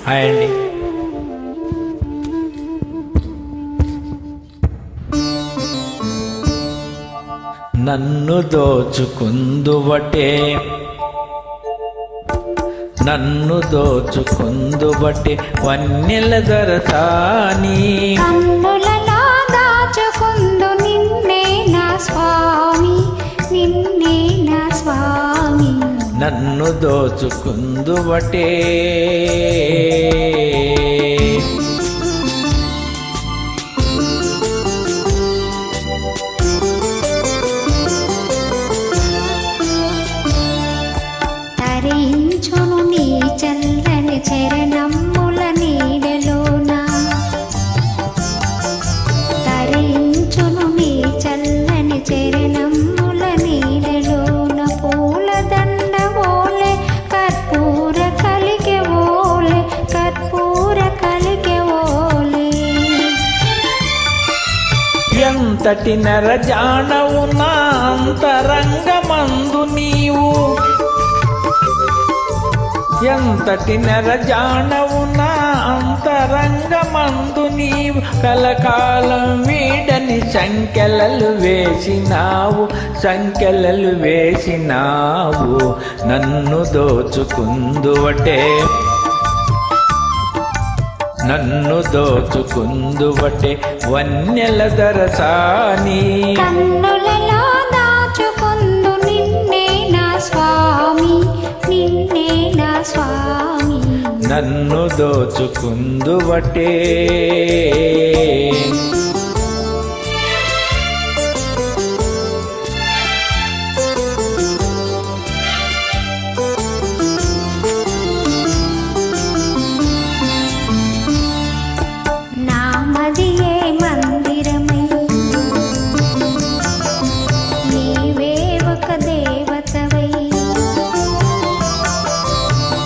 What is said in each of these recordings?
Hi అండి. నన్ను దోచుకుందువటే వన్నెల దొరసాని కన్నులలో దాచుకుందు నిన్నే నా స్వామి, నిన్నే నా స్వామి. నన్ను దోచుకుందువటే తరించును నీ చల్లని చరణముల నీడలోన, తరించును నీ చల్లని చరణముల నీడలోన. పూలదండ ఓలే కర్పూర కలిగే ఓలే, కర్పూర కలిగే ఓలే. ఎంతటి నరజానవు నా అంతరంగమందు నీవు, ఎంతటి నరజానవు నా అంతరంగమందు నీవు. కలకాలం వీడని సంకెలలు వేసినావు, సంకెలలు వేసినావు. నన్ను దోచుకుందువటే, నన్ను దోచుకుందువటే వన్నెల దొరసాని. కన్నులలో దాచుకుందు నిన్నే నా స్వామి, నిన్నే నా స్వామి. నన్ను దోచుకుందువటే నామదియే మందిరమై, నీవే ఒక దేవతవై.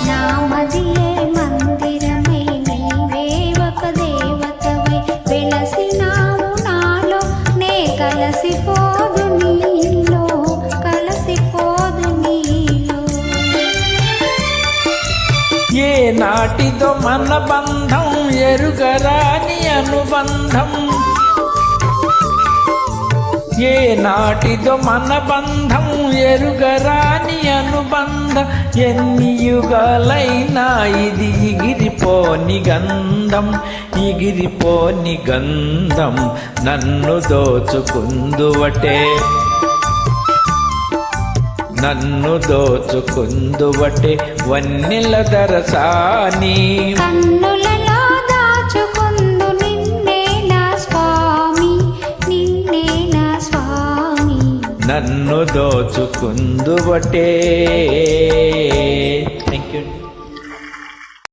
నామదియే మందిరమై, నీవే ఒక దేవతవై. వెలసినావు నాలో, నే కలసిపోదు నీలో, కలసిపోదు నీలో. ఏ నాటిదో మన బంధం ఎరుగరాని అనుబంధం, ఏ నాటిదో మన బంధం ఎరుగరాని అనుబంధం. ఎన్ని యుగాలైనా ఇది ఎగిరిపోని గంధం, ఎగిరిపోని గంధం. నన్ను దోచుకుందువటే, నన్ను దోచుకుందువటే వన్నెల దొరసాని. కన్నులలో దాచుకుందు నిన్నే నా స్వామి, నిన్నే నా స్వామి. నన్ను దోచుకుందువటే. Thank you.